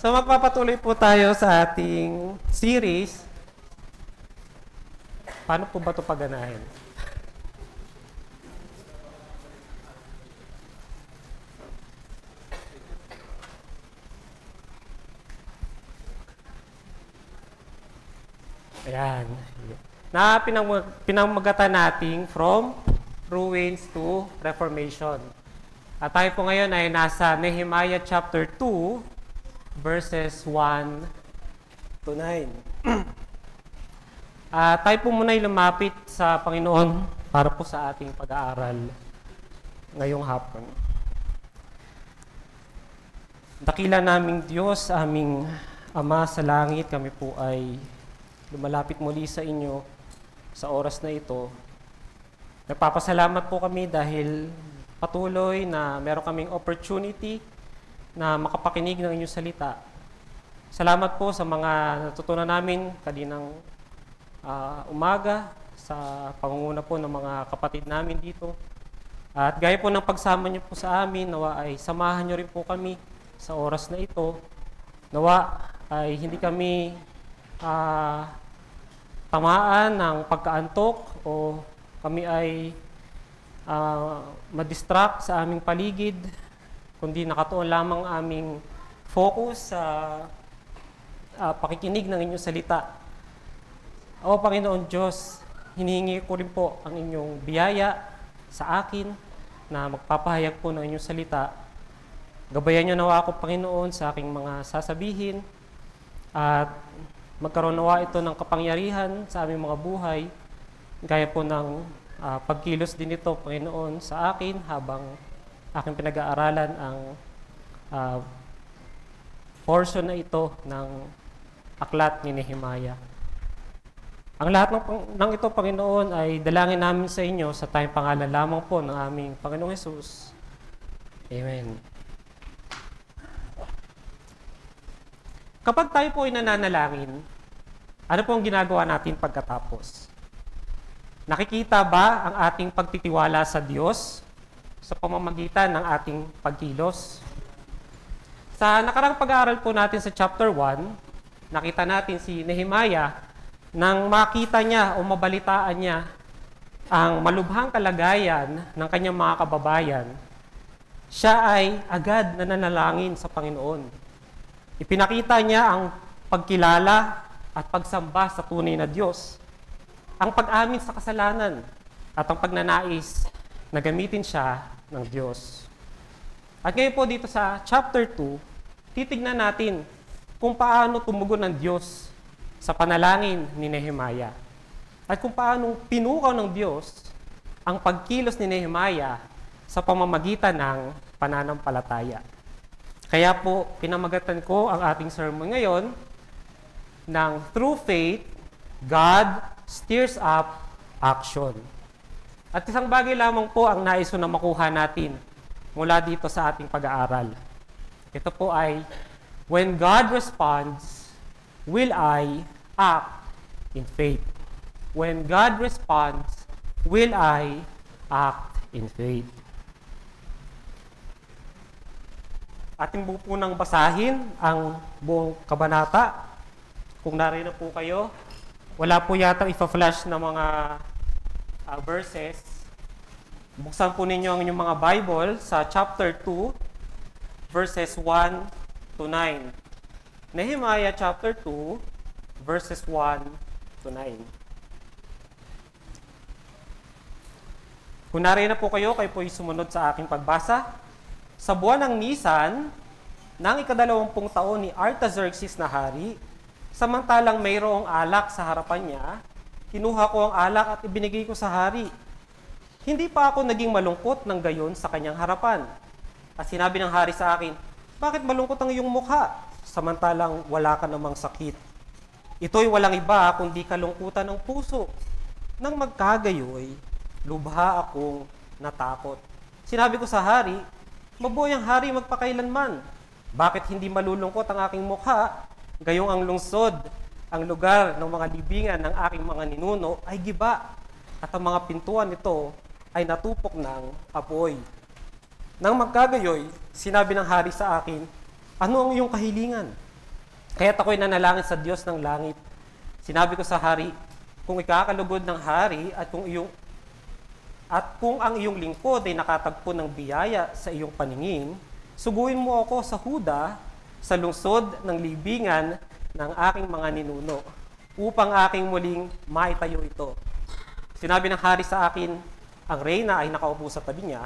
So magpapatuloy po tayo sa ating series. Paano po ba ito paganahin? Ayan. Na pinamagatan natin from ruins to reformation. At tayo po ngayon ay nasa Nehemiah chapter 2, verses 1 to 9. Tayo po muna ay lumapit sa Panginoon para po sa ating pag-aaral ngayong hapon. Dakila naming Diyos, aming Ama sa langit, kami po ay lumalapit muli sa inyo sa oras na ito. Nagpapasalamat po kami dahil patuloy na meron kaming opportunity na makapakinig ng inyong salita. Salamat po sa mga natutunan namin kaninang umaga sa pangunguna po ng mga kapatid namin dito. At gaya po ng pagsama niyo po sa amin, nawa ay samahan niyo rin po kami sa oras na ito. Nawa ay hindi kami tamaan ng pagkaantok o kami ay madistract sa aming paligid, kundi nakatuon lamang aming focus sa pakikinig ng inyong salita. O Panginoon Diyos, hinihingi ko rin po ang inyong biyaya sa akin na magpapahayag po ng inyong salita. Gabayan niyo nawa ako, Panginoon, sa aking mga sasabihin at magkaroon nawa ito ng kapangyarihan sa aming mga buhay, gaya po ng pagkilos din ito, Panginoon, sa akin habang aking pinag-aaralan ang portion na ito ng aklat ni Nehemiah. Ang lahat ng ito, Panginoon, ay dalangin namin sa inyo sa tayong pangalan lamang po ng aming Panginoong Hesus. Amen. Kapag tayo po ay nananalangin, ano po ang ginagawa natin pagkatapos? Nakikita ba ang ating pagtitiwala sa Diyos sa pamamagitan ng ating pagkilos? Sa nakarang pag-aaral po natin sa chapter 1, nakita natin si Nehemiah nang makita niya o mabalitaan niya ang malubhang kalagayan ng kanyang mga kababayan, siya ay agad nananalangin sa Panginoon. Ipinakita niya ang pagkilala at pagsamba sa tunay na Diyos, ang pag-amin sa kasalanan at ang pagnanais na gamitin siya ng Diyos. At ngayon po dito sa chapter 2, titignan natin kung paano tumugon ng Diyos sa panalangin ni Nehemiah at kung paano pinukaw ng Diyos ang pagkilos ni Nehemiah sa pamamagitan ng pananampalataya. Kaya po, pinamagatan ko ang ating sermon ngayon ng Through Faith, God Stirs Up Action. At isang bagay lamang po ang nais ko na makuha natin mula dito sa ating pag-aaral. Ito po ay, when God responds, will I act in faith? When God responds, will I act in faith? Ating po nang basahin ang buong kabanata. Kung narino po kayo, wala po yata ipa-flash na mga verses. Buksan po ninyo ang inyong mga Bible sa chapter 2, verses 1 to 9. Nehemiah chapter 2, verses 1 to 9. Kung narino po kayo po sumunod sa aking pagbasa. Sa buwan ng Nisan, ng ika-20 taon ni Artaxerxes na hari, samantalang mayroong alak sa harapan niya, kinuha ko ang alak at ibinigay ko sa hari. Hindi pa ako naging malungkot ng gayon sa kanyang harapan. At sinabi ng hari sa akin, bakit malungkot ang iyong mukha, samantalang wala ka namang sakit? Ito'y walang iba kundi kalungkutan ng puso. Nang magkagayoy, lubha akong natakot. Sinabi ko sa hari, mabuhay ang hari magpakailanman. Bakit hindi malulungkot ang aking mukha? Gayong ang lungsod, ang lugar ng mga libingan ng aking mga ninuno ay giba, at ang mga pintuan nito ay natupok ng apoy. Nang magkagayoy, sinabi ng hari sa akin, ano ang iyong kahilingan? Kaya't ako'y nanalangin sa Diyos ng langit. Sinabi ko sa hari, kung ikakalugod ng hari at kung ang iyong lingkod ay nakatagpo ng biyaya sa iyong paningin, suguin mo ako sa Huda, sa lungsod ng libingan ng aking mga ninuno, upang aking muling maitayo ito. Sinabi ng hari sa akin, ang reyna ay nakaupo sa tabi niya,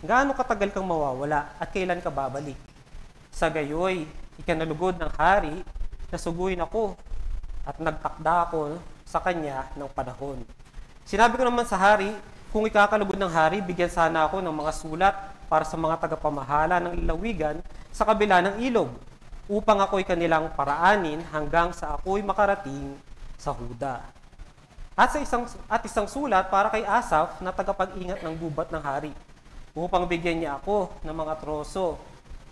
gaano katagal kang mawawala at kailan ka babalik? Sa gayoy, ikanalugod ng hari na suguin ako at nagtakda ako sa kanya ng panahon. Sinabi ko naman sa hari, kung ikakalugod ng hari, bigyan sana ako ng mga sulat para sa mga tagapamahala ng lalawigan sa kabila ng ilog, upang ako'y kanilang paraanin hanggang sa ako'y makarating sa Huda. At isang sulat para kay Asaph na tagapag-ingat ng gubat ng hari, upang bigyan niya ako ng mga troso,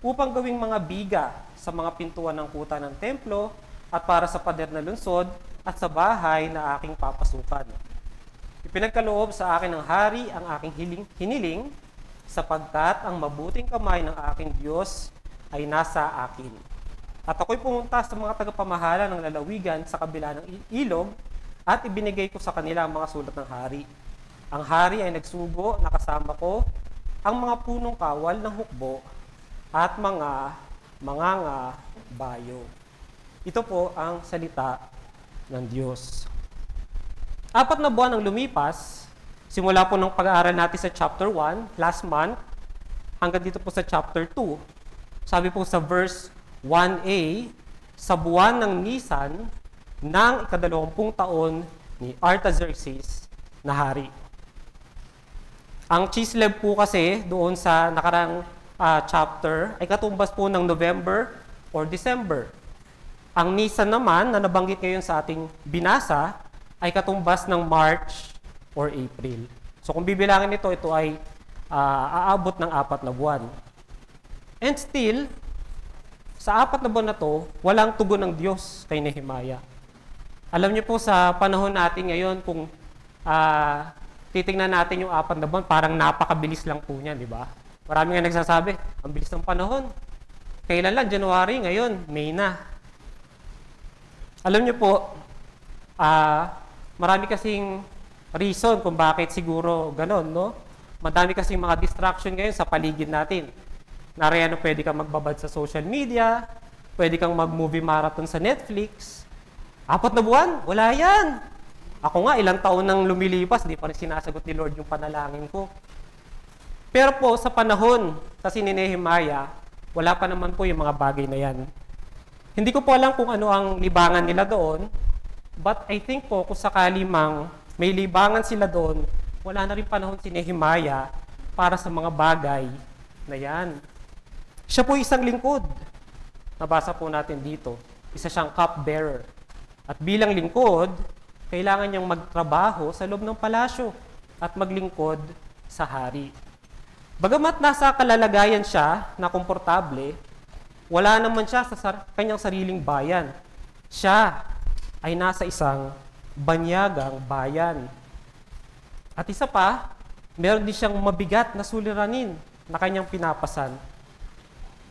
upang gawing mga biga sa mga pintuan ng kuta ng templo at para sa pader na lungsod at sa bahay na aking papasukan. Ipinagkaloob sa akin ng hari ang aking hiniling, sapagkat ang mabuting kamay ng aking Diyos ay nasa akin. At ako'y pumunta sa mga tagapamahala ng lalawigan sa kabila ng ilog at ibinigay ko sa kanila ang mga sulat ng hari. Ang hari ay nagsugo na kasama ko ang mga punong kawal ng hukbo at mga manganga bayo. Ito po ang salita ng Diyos. 4 na buwan ang lumipas, simula po ng pag-aaral natin sa chapter 1, last month, hanggang dito po sa chapter 2. Sabi po sa verse 1a, sa buwan ng Nisan, ng 20 taon ni Artaxerxes na hari. Ang Chislev po kasi doon sa nakarang chapter ay katumbas po ng November or December. Ang Nisan naman na nabanggit ngayon sa ating binasa ay katumbas ng March or April. So kung bibilangin ito ay aabot ng 4 na buwan. And still, sa 4 na buwan na to, walang tugon ng Diyos kay Nehemiah. Alam niyo po sa panahon natin ngayon, kung titingnan natin yung 4 na buwan, parang napakabilis lang po niyan, di ba? Marami nga nagsasabi, ang bilis ng panahon. Kailan lang? January, ngayon, May na. Alam niyo po, marami kasing reason kung bakit siguro ganon, no? Madami kasing mga distraction ngayon sa paligid natin. Nariyan, pwede kang magbabad sa social media, pwede kang mag-movie marathon sa Netflix. 4 na buwan? Wala yan. Ako nga, ilang taon nang lumilipas, di pa rin sinasagot ni Lord yung panalangin ko. Pero po, sa panahon kasi ni Nehemiah, wala pa naman po yung mga bagay na yan. Hindi ko po alam kung ano ang libangan nila doon, but I think po, kung sakali mang may libangan sila doon, wala na rin panahon si Nehemiah para sa mga bagay na yan. Siya po isang lingkod. Nabasa po natin dito. Isa siyang cupbearer. At bilang lingkod, kailangan niyang magtrabaho sa loob ng palasyo at maglingkod sa hari. Bagamat nasa kalalagayan siya na komportable, wala naman siya sa kanyang sariling bayan. Siya ay nasa isang banyagang bayan. At isa pa, meron din siyang mabigat na suliranin na kanyang pinapasan.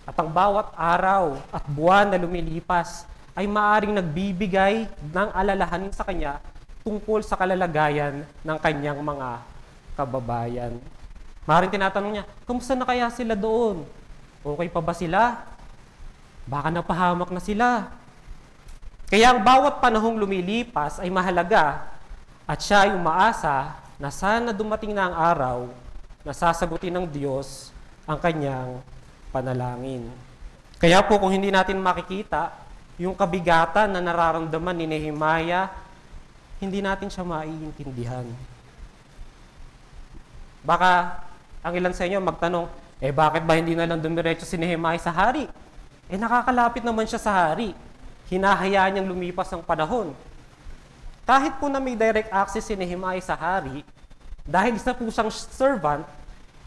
At ang bawat araw at buwan na lumilipas ay maaring nagbibigay ng alalahanin sa kanya tungkol sa kalalagayan ng kanyang mga kababayan. Maaring tinatanong niya, kamusta na kaya sila doon? Okay pa ba sila? Baka napahamak na sila. Kaya ang bawat panahong lumilipas ay mahalaga at siya ay umaasa na sana dumating na ang araw na sasagutin ng Diyos ang kanyang panalangin. Kaya po kung hindi natin makikita yung kabigatan na nararamdaman ni Nehemiah, hindi natin siya maiintindihan. Baka ang ilan sa inyo magtanong, bakit ba hindi na lang dumiretso si Nehemiah sa hari? Nakakalapit naman siya sa hari. Hinahayaan niyang lumipas ang panahon. Kahit po na may direct access si Nehemiah sa hari, dahil isa po siyang servant,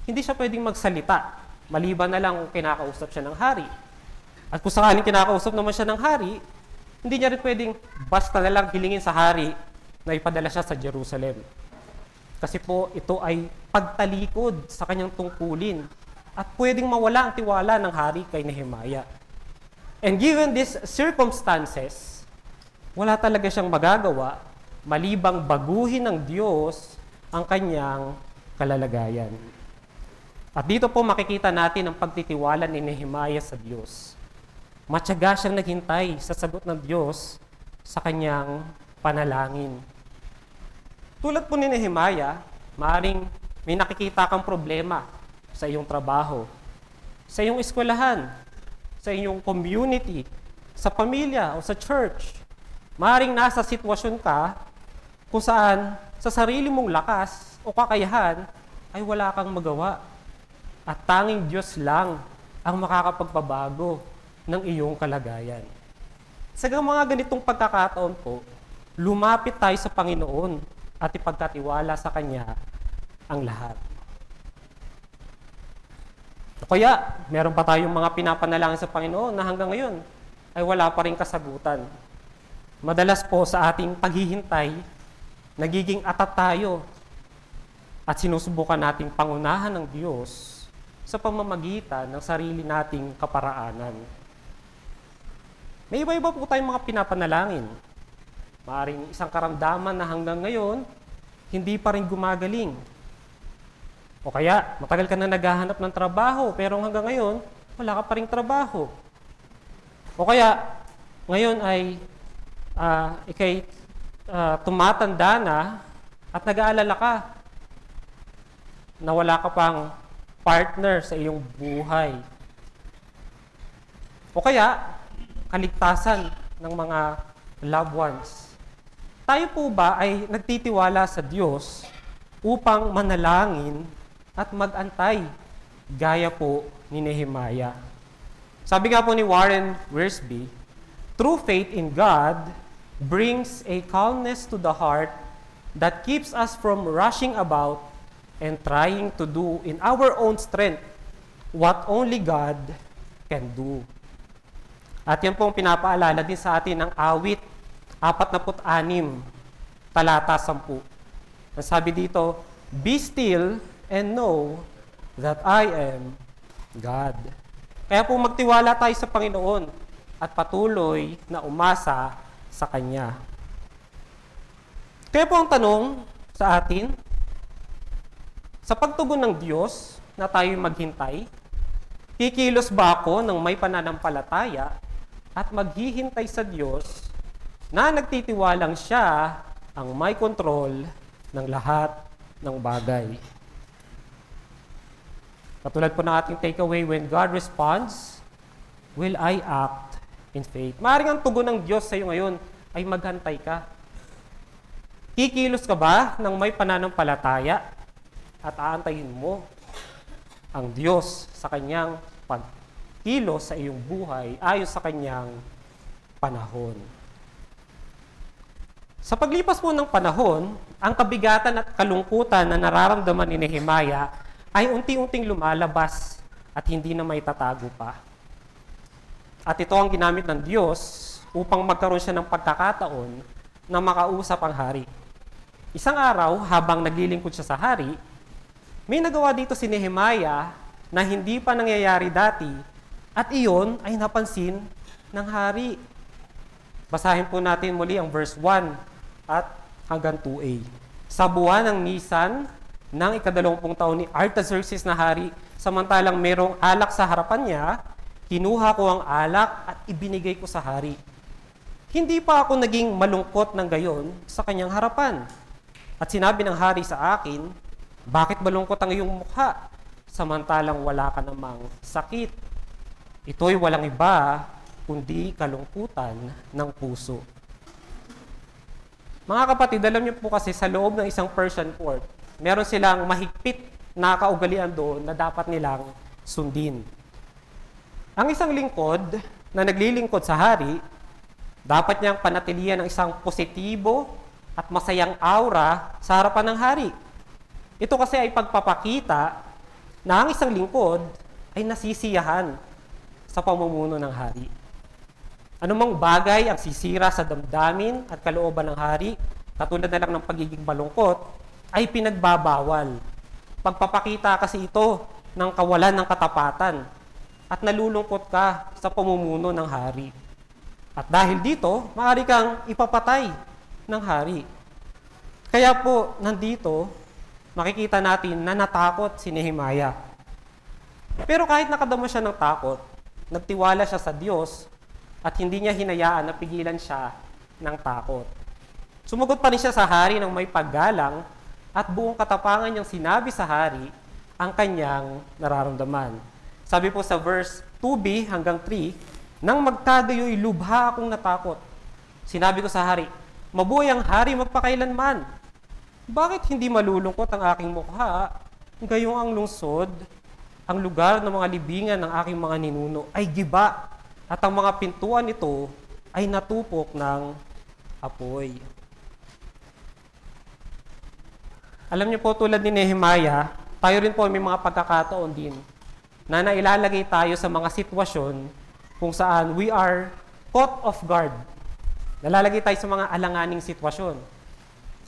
hindi siya pwedeng magsalita. Maliban na lang kung kinakausap siya ng hari. At kung sakaling kinakausap naman siya ng hari, hindi niya rin pwedeng basta na lang hilingin sa hari na ipadala siya sa Jerusalem. Kasi po ito ay pagtalikod sa kanyang tungkulin at pwedeng mawala ang tiwala ng hari kay Nehemiah. And given these circumstances, wala talaga siyang magagawa malibang baguhin ng Diyos ang kanyang kalalagayan. At dito po makikita natin ang pagtitiwala ni Nehemiah sa Diyos. Matyaga siyang naghintay sa sagot ng Diyos sa kanyang panalangin. Tulad po ni Nehemiah, maaaring may nakikita kang problema sa iyong trabaho, sa iyong eskwelahan, sa iyong community, sa pamilya o sa church. Maaaring nasa sitwasyon ka kung saan sa sarili mong lakas o kakayahan ay wala kang magawa. At tanging Diyos lang ang makakapagpabago ng iyong kalagayan. Sa mga ganitong pagkakataon po, lumapit tayo sa Panginoon at ipagkatiwala sa Kanya ang lahat. O kaya, meron pa tayong mga pinapanalangin sa Panginoon na hanggang ngayon ay wala pa rin kasagutan. Madalas po sa ating paghihintay, nagiging atat tayo at sinusubukan nating pangunahan ng Diyos sa pamamagitan ng sarili nating kaparaanan. May iba-iba po tayong mga pinapanalangin. Maaring isang karamdaman na hanggang ngayon, hindi pa rin gumagaling. O kaya, matagal ka na naghahanap ng trabaho, pero hanggang ngayon, wala ka pa rin trabaho. O kaya, ngayon ay ikay tumatanda na at nag-aalala ka na wala ka pang partner sa iyong buhay. O kaya, kaligtasan ng mga loved ones. Tayo po ba ay nagtitiwala sa Diyos upang manalangin at mag-antay gaya po ni Nehemiah? Sabi nga po ni Warren Wiersbe, true faith in God brings a calmness to the heart that keeps us from rushing about and trying to do in our own strength what only God can do. At yan po ang pinapaalala din sa atin ng awit 46, talata 10. Ang sabi dito, be still and know that I am God. Kaya po magtiwala tayo sa Panginoon at patuloy na umasa sa Kanya. Kaya po ang tanong sa atin, sa pagtugon ng Diyos na tayo maghintay, kikilos ba ako ng may pananampalataya at maghihintay sa Diyos na nagtitiwalang Siya ang may kontrol ng lahat ng bagay? Katulad po ng ating takeaway, when God responds, will I act in faith? Maaaring ang tugon ng Diyos sa iyo ngayon ay maghantay ka. Kikilos ka ba ng may pananampalataya at aantayin mo ang Diyos sa Kanyang pagkilos sa iyong buhay ayon sa Kanyang panahon? Sa paglipas po ng panahon, ang kabigatan at kalungkutan na nararamdaman ni Nehemiah ay unti-unting lumalabas at hindi na may tatago pa. At ito ang ginamit ng Diyos upang magkaroon siya ng pagkakataon na makausap ang hari. Isang araw, habang naglilingkod siya sa hari, may nagawa dito si Nehemiah na hindi pa nangyayari dati at iyon ay napansin ng hari. Basahin po natin muli ang verse 1 at hanggang 2a. Sa buwan ng Nisan ng 20 taon ni Artaxerxes na hari, samantalang merong alak sa harapan niya, kinuha ko ang alak at ibinigay ko sa hari. Hindi pa ako naging malungkot ng gayon sa kanyang harapan. At sinabi ng hari sa akin, bakit malungkot ang iyong mukha, samantalang wala ka namang sakit? Ito'y walang iba, kundi kalungkutan ng puso. Mga kapatid, alam niyo po kasi sa loob ng isang Persian court, meron silang mahigpit na kaugalian doon na dapat nilang sundin. Ang isang lingkod na naglilingkod sa hari, dapat niyang panatilihan ng isang positibo at masayang aura sa harapan ng hari. Ito kasi ay pagpapakita na ang isang lingkod ay nasisiyahan sa pamumuno ng hari. Anumang bagay ang sisira sa damdamin at kalooban ng hari, katulad na lang ng pagiging malungkot, ay pinagbabawal. Pagpapakita kasi ito ng kawalan ng katapatan at nalulungkot ka sa pamumuno ng hari. At dahil dito, maaari kang ipapatay ng hari. Kaya po, nandito, makikita natin na natakot si Nehemiah. Pero kahit nakadama siya ng takot, nagtiwala siya sa Diyos at hindi niya hinayaan na pigilan siya ng takot. Sumagot pa rin siya sa hari ng may paggalang at buong katapangan niyang sinabi sa hari ang kanyang nararamdaman. Sabi po sa verse 2b hanggang 3, nang magkagayoy lubha akong natakot. Sinabi ko sa hari, mabuhay ang hari magpakailanman. Bakit hindi malulungkot ang aking mukha? Gayong ang lungsod, ang lugar ng mga libingan ng aking mga ninuno ay giba at ang mga pintuan nito ay natupok ng apoy. Alam niyo po, tulad ni Nehemiah, tayo rin po may mga pagkakataon din na nailalagay tayo sa mga sitwasyon kung saan we are caught off guard. Nalalagay tayo sa mga alanganing sitwasyon.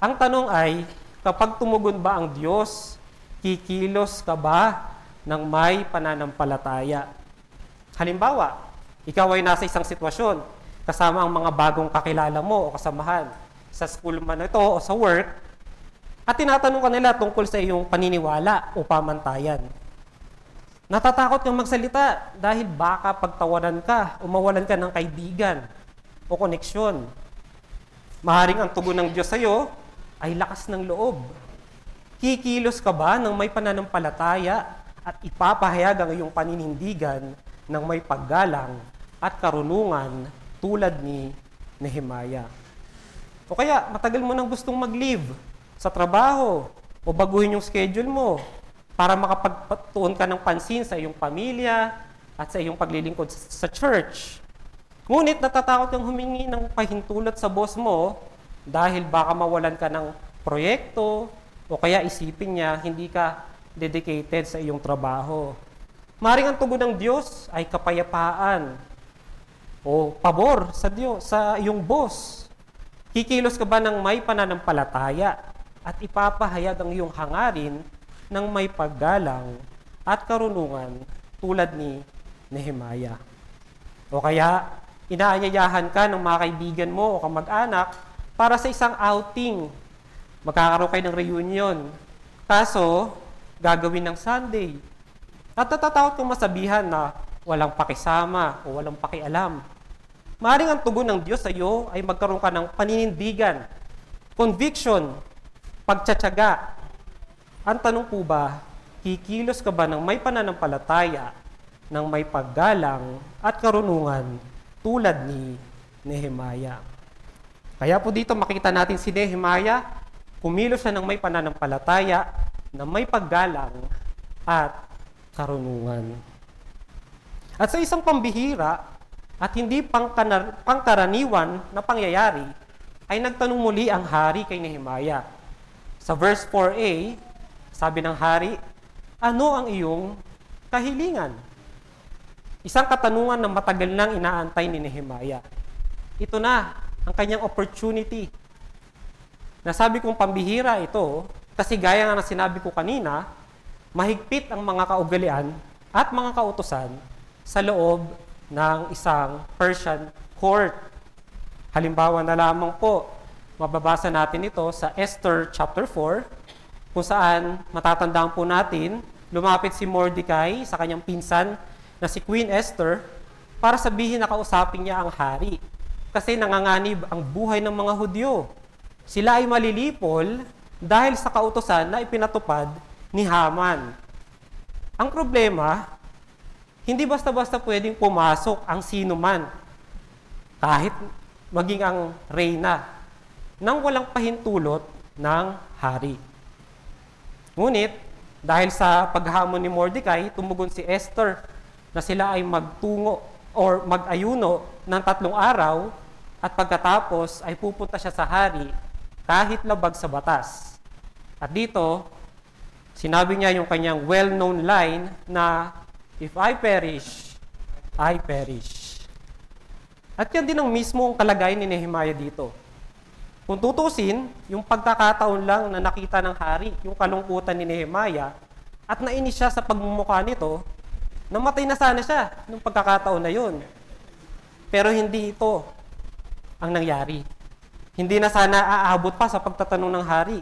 Ang tanong ay, kapag tumugon ba ang Diyos, kikilos ka ba ng may pananampalataya? Halimbawa, ikaw ay nasa isang sitwasyon, kasama ang mga bagong kakilala mo o kasamahan sa school man ito o sa work, at tinatanong ka nila tungkol sa iyong paniniwala o pamantayan. Natatakot kang magsalita dahil baka pagtawanan ka o mawalan ka ng kaibigan o koneksyon. Maaaring ang tugon ng Diyos sa iyo ay lakas ng loob. Kikilos ka ba ng may pananampalataya at ipapahayag ang iyong paninindigan ng may paggalang at karunungan tulad ni Nehemiah? O kaya matagal mo nang gustong mag-leave sa trabaho o baguhin yung schedule mo para makapagtuon ka ng pansin sa iyong pamilya at sa iyong paglilingkod sa church. Ngunit natatakot kang humingi ng pahintulot sa boss mo dahil baka mawalan ka ng proyekto o kaya isipin niya hindi ka dedicated sa iyong trabaho. Maring ang tugon ng Diyos ay kapayapaan o pabor sa Diyos, sa iyong boss. Kikilos ka ba ng may pananampalataya at ipapahayag ang iyong hangarin ng may paggalang at karunungan tulad ni Nehemiah? O kaya, inaanyayahan ka ng mga kaibigan mo o kamag-anak para sa isang outing. Magkakaroon kayo ng reunion. Kaso, gagawin ng Sunday. At natatakot kang masabihan na walang pakisama o walang pakialam. Maaaring ang tugon ng Diyos sa iyo ay magkaroon ka ng paninindigan, conviction, pagtsatsaga. Ang tanong po ba, kikilos ka ba ng may pananampalataya, ng may paggalang at karunungan tulad ni Nehemiah? Kaya po dito makita natin si Nehemiah, kumilos siya ng may pananampalataya, ng may paggalang at karunungan. At sa isang pambihira at hindi pangkaraniwan na pangyayari, ay nagtanong muli ang hari kay Nehemiah. Sa verse 4a, sabi ng hari, ano ang iyong kahilingan? Isang katanungan na matagal nang inaantay ni Nehemiah. Ito na ang kanyang opportunity. Nasabi kong pambihira ito kasi gaya nga na sinabi ko kanina, mahigpit ang mga kaugalian at mga kautusan sa loob ng isang Persian court. Halimbawa na lamang po, mababasa natin ito sa Esther chapter 4, kung saan matatandaan po natin, lumapit si Mordecai sa kanyang pinsan na si Queen Esther para sabihin na kausapin niya ang hari. Kasi nanganganib ang buhay ng mga Hudyo. Sila ay malilipol dahil sa kautusan na ipinatupad ni Haman. Ang problema, hindi basta-basta pwedeng pumasok ang sino man, kahit maging ang reyna, nang walang pahintulot ng hari. Ngunit, dahil sa paghamon ni Mordecai, tumugon si Esther na sila ay magtungo or mag-ayuno ng 3 araw at pagkatapos ay pupunta siya sa hari kahit labag sa batas. At dito, sinabi niya yung kanyang well-known line na, if I perish, I perish. At yan din ang mismo kalagayan ni Nehemiah dito. Kung tutusin, yung pagkakataon lang na nakita ng hari, yung kalungkutan ni Nehemiah, at nainis siya sa pagmumukha nito, Namatay na sana siya nung pagkakataon na yun. Pero hindi ito ang nangyari. Hindi na sana aabot pa sa pagtatanong ng hari.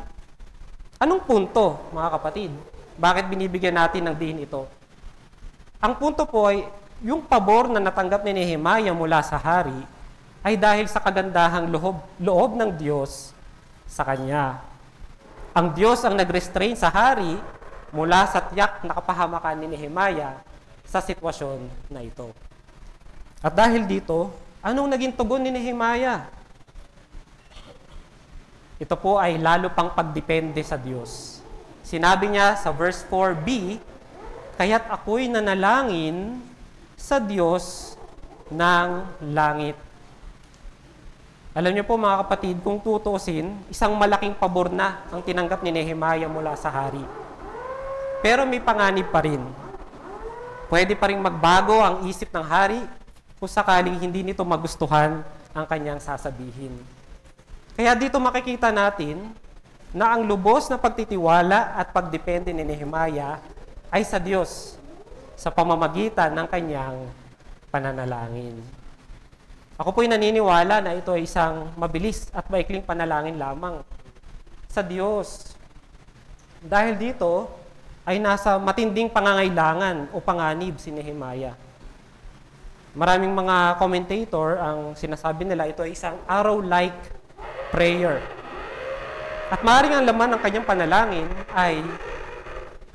Anong punto, mga kapatid? Bakit binibigyan natin ng diin ito? Ang punto po ay, yung pabor na natanggap ni Nehemiah mula sa hari ay dahil sa kagandahang loob ng Diyos sa kanya. Ang Diyos ang nag-restrain sa hari mula sa tiyak na kapahamakan ni Nehemiah sa sitwasyon na ito. At dahil dito, anong naging tugon ni Nehemiah? Ito po ay lalo pang pagdepende sa Diyos. Sinabi niya sa verse 4b, "Kaya't ako'y nanalangin sa Diyos ng langit." Alam niyo po mga kapatid, kung tutuusin, isang malaking pabor na ang tinanggap ni Nehemiah mula sa hari. Pero may panganib pa rin. Pwede pa rin magbago ang isip ng hari kung sakaling hindi nito magustuhan ang kanyang sasabihin. Kaya dito makikita natin na ang lubos na pagtitiwala at pagdepende ni Nehemiah ay sa Diyos sa pamamagitan ng kanyang pananalangin. Ako po'y naniniwala na ito ay isang mabilis at maikling panalangin lamang sa Diyos. Dahil dito ay nasa matinding pangangailangan o panganib si Nehemiah. Maraming mga commentator ang sinasabi nila ito ay isang arrow-like prayer. At maaaring ang laman ng kanyang panalangin ay,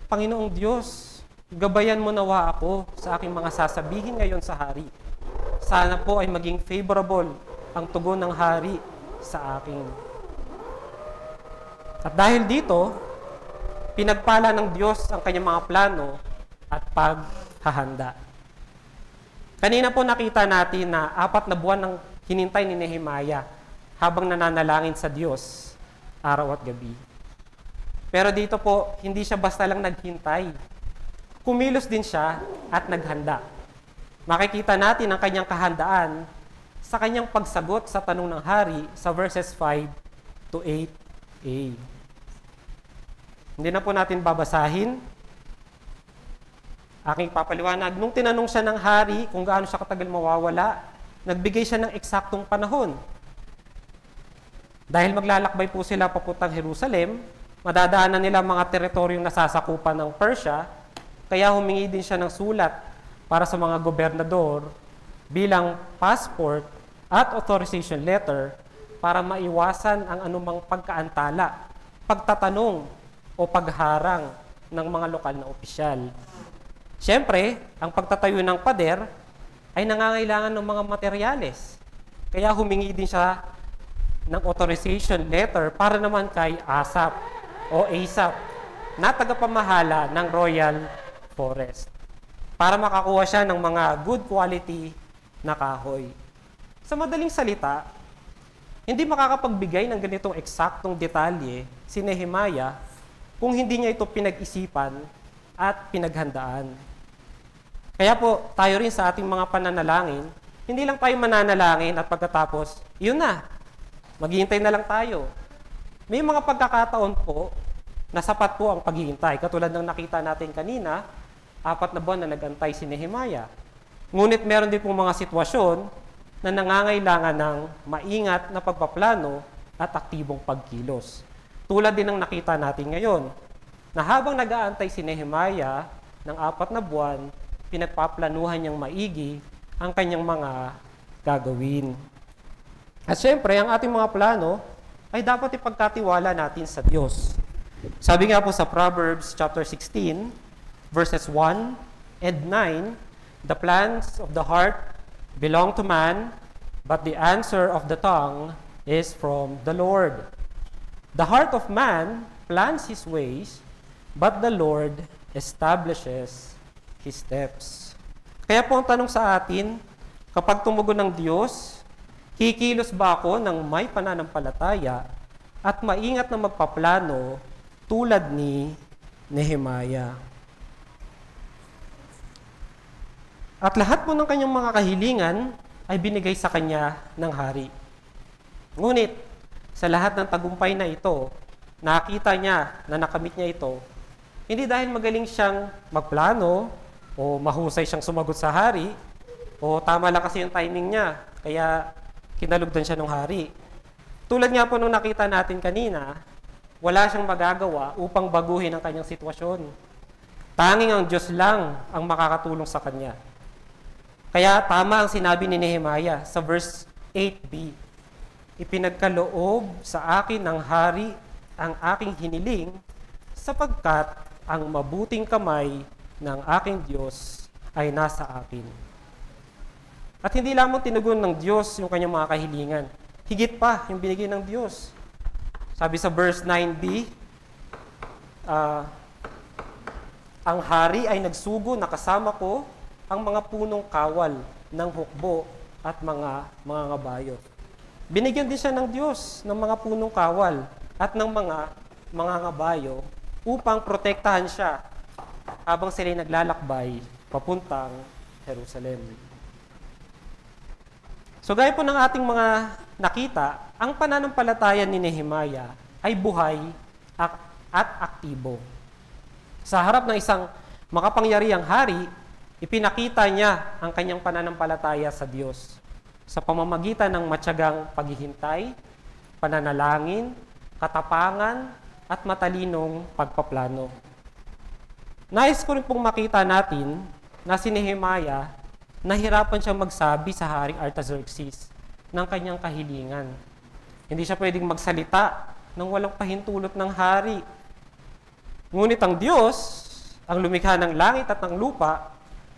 "Panginoong Diyos, gabayan mo nawa ako sa aking mga sasabihin ngayon sa hari. Sana po ay maging favorable ang tugon ng hari sa akin." At dahil dito, pinagpala ng Diyos ang kanyang mga plano at paghahanda. Kanina po nakita natin na 4 na buwan ng hinintay ni Nehemiah habang nananalangin sa Diyos araw at gabi. Pero dito po, hindi siya basta lang naghintay. Kumilos din siya at naghanda. Makikita natin ang kanyang kahandaan sa kanyang pagsagot sa tanong ng hari sa verses 5 to 8a. Hindi na po natin babasahin. Aking papaliwanag. Nung tinanong siya ng hari kung gaano siya katagal mawawala, nagbigay siya ng eksaktong panahon. Dahil maglalakbay po sila papuntang Jerusalem, madadaanan nila mga teritoryong nasasakupan ng Persia, kaya humingi din siya ng sulat para sa mga gobernador bilang passport at authorization letter para maiwasan ang anumang pagkaantala, pagtatanong o pagharang ng mga lokal na opisyal. Siyempre, ang pagtatayo ng pader ay nangangailangan ng mga materyales. Kaya humingi din siya ng authorization letter para naman kay ASAP o ASAP na tagapamahala ng Royal Forest para makakuha siya ng mga good quality na kahoy. Sa madaling salita, hindi makakapagbigay ng ganitong eksaktong detalye si Nehemiah kung hindi niya ito pinag-isipan at pinaghandaan. Kaya po, tayo rin sa ating mga pananalangin, hindi lang tayo mananalangin at pagkatapos, yun na, maghihintay na lang tayo. May mga pagkakataon po na sapat po ang paghihintay. Katulad ng nakita natin kanina, 4 na buwan na nag-antay si Nehemiah. Ngunit meron din pong mga sitwasyon na nangangailangan ng maingat na pagpaplano at aktibong pagkilos. Tulad din ng nakita natin ngayon, na habang nag-aantay si Nehemiah ng 4 na buwan, pinagpaplanuhan niyang maigi ang kanyang mga gagawin. At syempre, ang ating mga plano ay dapat ipagkatiwala natin sa Diyos. Sabi nga po sa Proverbs chapter 16, verses 1 and 9, "The plans of the heart belong to man, but the answer of the tongue is from the Lord. The heart of man plans his ways, but the Lord establishes his steps." Kaya po ang tanong sa atin, kapag tumugon ng Diyos, kikilos ba ako ng may pananampalataya at maingat na magpaplano tulad ni Nehemiah? At lahat po ng kanyang mga kahilingan ay binigay sa kanya ng hari. Ngunit, sa lahat ng tagumpay na ito, nakita niya na nakamit niya ito, hindi dahil magaling siyang magplano o mahusay siyang sumagot sa hari, o tama lang kasi yung timing niya, kaya kinalugdan siya ng hari. Tulad nga po nung nakita natin kanina, wala siyang magagawa upang baguhin ang kanyang sitwasyon. Tanging ang Diyos lang ang makakatulong sa kanya. Kaya tama ang sinabi ni Nehemiah sa verse 8b, "Ipinagkaloob sa akin ng hari ang aking hiniling, sapagkat ang mabuting kamay ng aking Diyos ay nasa akin." At hindi lamang tinugon ng Diyos yung kanyang mga kahilingan, higit pa yung binigay ng Diyos. Sabi sa verse 9b, "Ang hari ay nagsugo na kasama ko ang mga punong kawal ng hukbo at mga ngabayo." Binigyan din siya ng Diyos ng mga punong kawal at ng mga ngabayo upang protektahan siya habang sila'y naglalakbay papuntang Jerusalem. So gaya po ng ating mga nakita, ang pananampalataya ni Nehemiah ay buhay at aktibo. Sa harap ng isang makapangyarihang hari, ipinakita niya ang kanyang pananampalataya sa Diyos sa pamamagitan ng matyagang paghihintay, pananalangin, katapangan, at matalinong pagpaplano. Nais ko rin pong makita natin na si Nehemiah, nahirapan siyang magsabi sa Haring Artaxerxes ng kanyang kahilingan. Hindi siya pwedeng magsalita nang walang pahintulot ng hari. Ngunit ang Diyos, ang lumikha ng langit at ng lupa,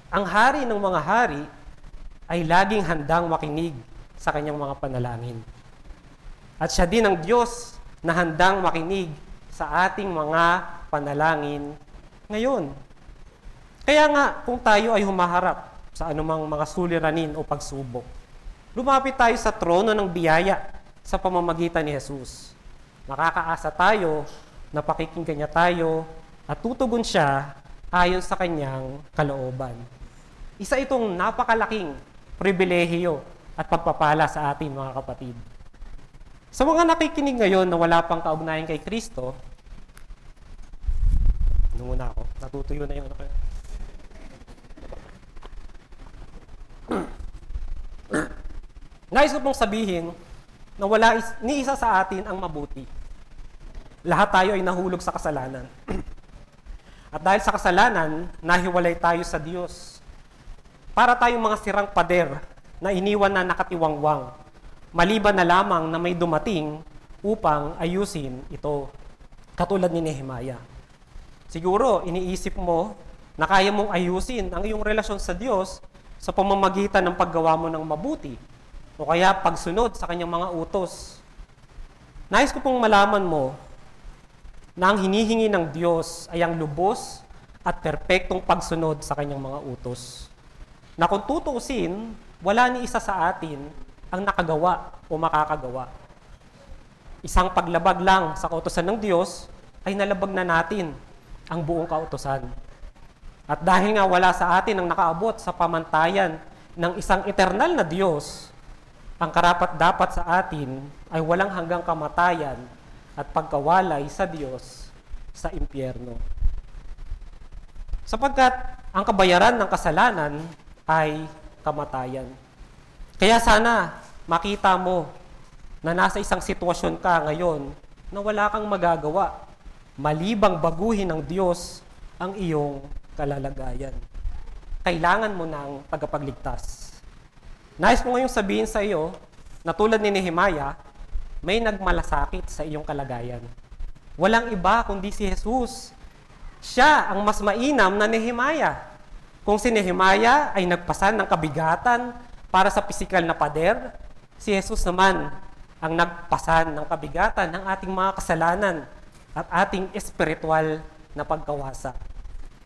ang hari ng mga hari, ay laging handang makinig sa kanyang mga panalangin. At siya din ang Diyos na handang makinig sa ating mga panalangin ngayon. Kaya nga, kung tayo ay humaharap sa anumang mga suliranin o pagsubok, lumapit tayo sa trono ng biyaya sa pamamagitan ni Jesus. Makakaasa tayo na pakikinggan niya tayo at tutugon siya ayon sa kanyang kalooban. Isa itong napakalaking pribilehiyo at pagpapala sa ating mga kapatid. Sa mga nakikinig ngayon na wala pang kaugnayan kay Kristo, muna ako, natutuyo na yung ano kayo. Nais ko pong sabihin na wala ni isa sa atin ang mabuti. Lahat tayo ay nahulog sa kasalanan. At dahil sa kasalanan, nahiwalay tayo sa Diyos. Para tayong mga sirang pader na iniwan na nakatiwangwang, maliban na lamang na may dumating upang ayusin ito, katulad ni Nehemiah. Siguro, iniisip mo na kaya mong ayusin ang iyong relasyon sa Diyos sa pamamagitan ng paggawa mo ng mabuti o kaya pagsunod sa kanyang mga utos. Nais ko pong malaman mo na ang hinihingi ng Diyos ay ang lubos at perpektong pagsunod sa kanyang mga utos. Na kung tutuusin, wala ni isa sa atin ang nakagawa o makakagawa. Isang paglabag lang sa kautusan ng Diyos ay nalabag na natin ang buong kautusan. At dahil nga wala sa atin ang nakaabot sa pamantayan ng isang eternal na Diyos, ang karapat-dapat sa atin ay walang hanggang kamatayan at pagkawalay sa Diyos sa impyerno. Sapagkat ang kabayaran ng kasalanan ay kamatayan. Kaya sana makita mo na nasa isang sitwasyon ka ngayon na wala kang magagawa malibang baguhin ng Diyos ang iyong kalalagayan. Kailangan mo ng tagapagligtas. Nais ko ngayong sabihin sa iyo na tulad ni Nehemiah, may nagmalasakit sa iyong kalagayan. Walang iba kundi si Jesus. Siya ang mas mainam na Nehemiah. Kung si Nehemiah ay nagpasan ng kabigatan para sa pisikal na pader, si Jesus naman ang nagpasan ng kabigatan ng ating mga kasalanan at ating espiritual na pagkawasa.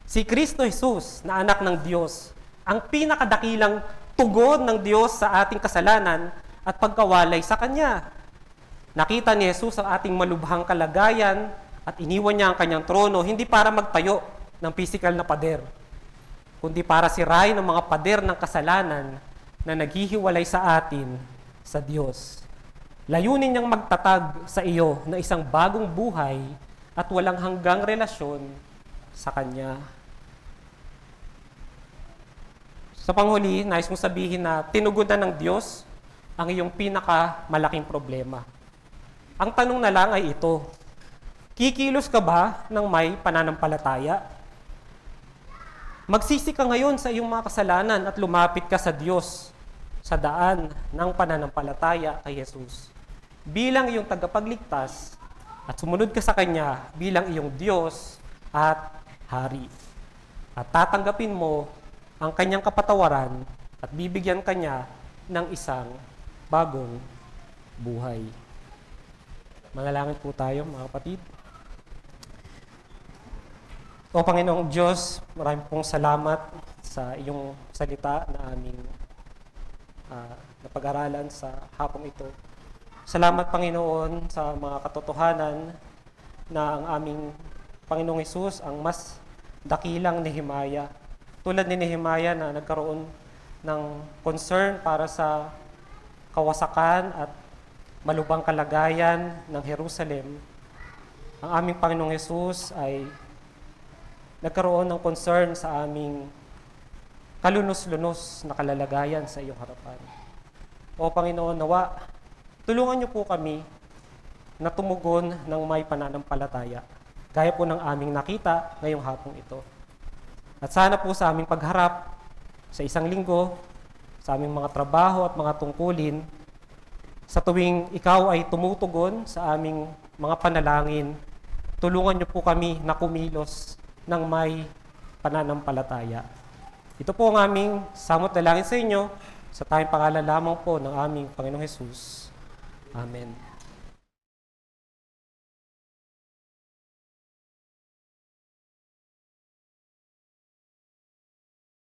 Si Kristo Jesus na anak ng Diyos, ang pinakadakilang tugon ng Diyos sa ating kasalanan at pagkawalay sa Kanya. Nakita ni Jesus ang ating malubhang kalagayan at iniwan niya ang kanyang trono hindi para magtayo ng physical na pader, kundi para sirain ang mga pader ng kasalanan na naghihiwalay sa atin sa Diyos. Layunin niyang magtatag sa iyo na isang bagong buhay at walang hanggang relasyon sa Kanya. Sa panghuli, nais kong sabihin na tinugunan ng Diyos ang iyong pinakamalaking problema. Ang tanong na lang ay ito, kikilos ka ba ng may pananampalataya? Magsisi ka ngayon sa iyong mga kasalanan at lumapit ka sa Diyos sa daan ng pananampalataya kay Jesus. Bilang iyong tagapagligtas at sumunod ka sa Kanya bilang iyong Diyos at Hari. At tatanggapin mo ang Kanyang kapatawaran at bibigyan Kanya ng isang bagong buhay. Manalangin po tayo, mga kapatid. O Panginoong Diyos, maraming pong salamat sa iyong salita na aming napag-aralan sa hapong ito. Salamat, Panginoon, sa mga katotohanan na ang aming Panginoong Hesus ang mas dakilang Nehemia. Tulad ni Nehemia na nagkaroon ng concern para sa kawasakan at malubhang kalagayan ng Jerusalem, ang aming Panginoong Hesus ay nagkaroon ng concern sa aming kalunos-lunos na kalalagayan sa iyong harapan. O Panginoon, nawa, tulungan niyo po kami na tumugon ng may pananampalataya, gaya po ng aming nakita ngayong hapong ito. At sana po sa aming pagharap sa isang linggo, sa aming mga trabaho at mga tungkulin, sa tuwing ikaw ay tumutugon sa aming mga panalangin, tulungan niyo po kami na kumilos ng may pananampalataya. Ito po ang aming samot dalangin sa inyo, sa tayong pangalan lamang po ng aming Panginoong Hesus. Amen.